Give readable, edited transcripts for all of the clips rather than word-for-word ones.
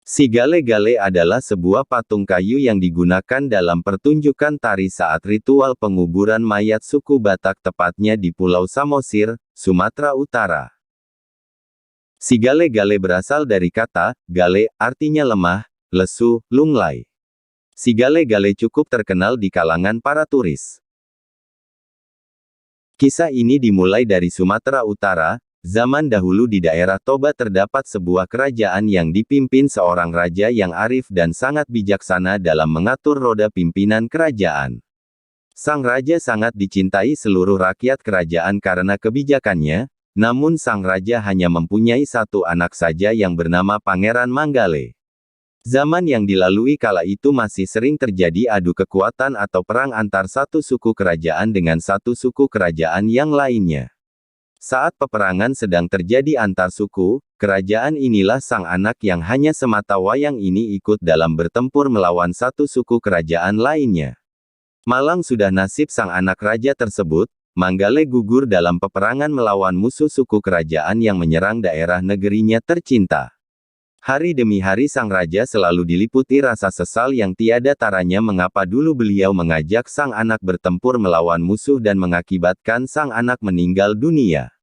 Si Gale-Gale adalah sebuah patung kayu yang digunakan dalam pertunjukan tari saat ritual penguburan mayat suku Batak tepatnya di Pulau Samosir, Sumatera Utara. Si Gale-Gale berasal dari kata, gale, artinya lemah, lesu, lunglai. Si Gale-Gale cukup terkenal di kalangan para turis. Kisah ini dimulai dari Sumatera Utara. Zaman dahulu di daerah Toba terdapat sebuah kerajaan yang dipimpin seorang raja yang arif dan sangat bijaksana dalam mengatur roda pimpinan kerajaan. Sang raja sangat dicintai seluruh rakyat kerajaan karena kebijakannya, namun sang raja hanya mempunyai satu anak saja yang bernama Pangeran Manggale. Zaman yang dilalui kala itu masih sering terjadi adu kekuatan atau perang antar satu suku kerajaan dengan satu suku kerajaan yang lainnya. Saat peperangan sedang terjadi antar suku, kerajaan inilah sang anak yang hanya semata wayang ini ikut dalam bertempur melawan satu suku kerajaan lainnya. Malang sudah nasib sang anak raja tersebut, Manggale gugur dalam peperangan melawan musuh suku kerajaan yang menyerang daerah negerinya tercinta. Hari demi hari sang raja selalu diliputi rasa sesal yang tiada taranya mengapa dulu beliau mengajak sang anak bertempur melawan musuh dan mengakibatkan sang anak meninggal dunia.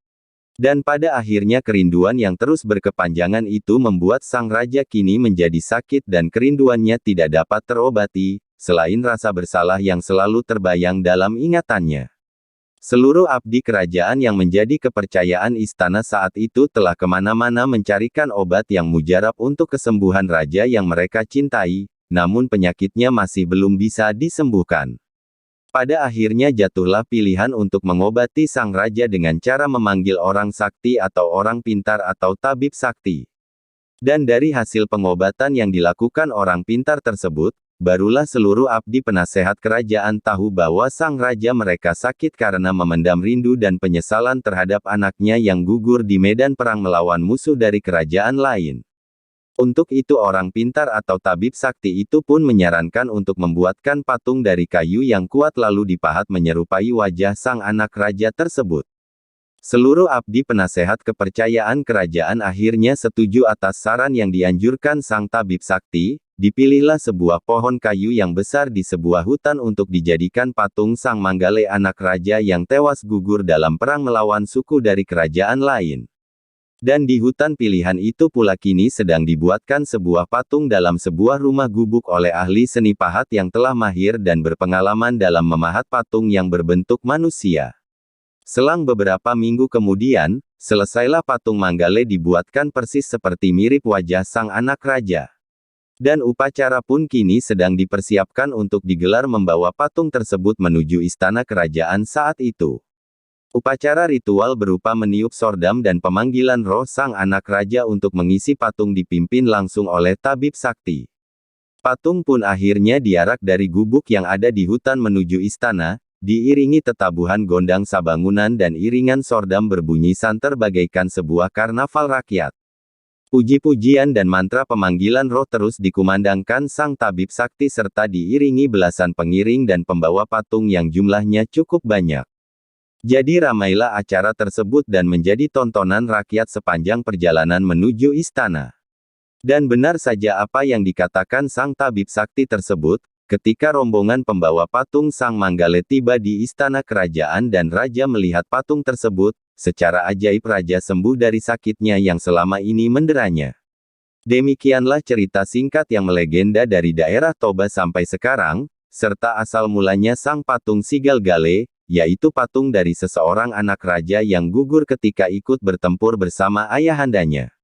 Dan pada akhirnya kerinduan yang terus berkepanjangan itu membuat sang raja kini menjadi sakit dan kerinduannya tidak dapat terobati, selain rasa bersalah yang selalu terbayang dalam ingatannya. Seluruh abdi kerajaan yang menjadi kepercayaan istana saat itu telah kemana-mana mencarikan obat yang mujarab untuk kesembuhan raja yang mereka cintai, namun penyakitnya masih belum bisa disembuhkan. Pada akhirnya jatuhlah pilihan untuk mengobati sang raja dengan cara memanggil orang sakti atau orang pintar atau tabib sakti. Dan dari hasil pengobatan yang dilakukan orang pintar tersebut, barulah seluruh abdi penasehat kerajaan tahu bahwa sang raja mereka sakit karena memendam rindu dan penyesalan terhadap anaknya yang gugur di medan perang melawan musuh dari kerajaan lain. Untuk itu orang pintar atau tabib sakti itu pun menyarankan untuk membuatkan patung dari kayu yang kuat lalu dipahat menyerupai wajah sang anak raja tersebut. Seluruh abdi penasehat kepercayaan kerajaan akhirnya setuju atas saran yang dianjurkan sang tabib sakti, dipilihlah sebuah pohon kayu yang besar di sebuah hutan untuk dijadikan patung sang Manggale anak raja yang tewas gugur dalam perang melawan suku dari kerajaan lain. Dan di hutan pilihan itu pula kini sedang dibuatkan sebuah patung dalam sebuah rumah gubuk oleh ahli seni pahat yang telah mahir dan berpengalaman dalam memahat patung yang berbentuk manusia. Selang beberapa minggu kemudian, selesailah patung Manggale dibuatkan persis seperti mirip wajah sang anak raja. Dan upacara pun kini sedang dipersiapkan untuk digelar membawa patung tersebut menuju istana kerajaan saat itu. Upacara ritual berupa meniup sordam dan pemanggilan roh sang anak raja untuk mengisi patung dipimpin langsung oleh tabib sakti. Patung pun akhirnya diarak dari gubuk yang ada di hutan menuju istana, diiringi tetabuhan gondang sabangunan dan iringan sordam berbunyi santer bagaikan sebuah karnaval rakyat. Puji-pujian dan mantra pemanggilan roh terus dikumandangkan sang tabib sakti serta diiringi belasan pengiring dan pembawa patung yang jumlahnya cukup banyak. Jadi ramailah acara tersebut dan menjadi tontonan rakyat sepanjang perjalanan menuju istana. Dan benar saja apa yang dikatakan sang tabib sakti tersebut, ketika rombongan pembawa patung sang Manggale tiba di istana kerajaan dan raja melihat patung tersebut, secara ajaib raja sembuh dari sakitnya yang selama ini menderanya. Demikianlah cerita singkat yang melegenda dari daerah Toba sampai sekarang, serta asal mulanya sang patung Si Gale-Gale, yaitu patung dari seseorang anak raja yang gugur ketika ikut bertempur bersama ayahandanya.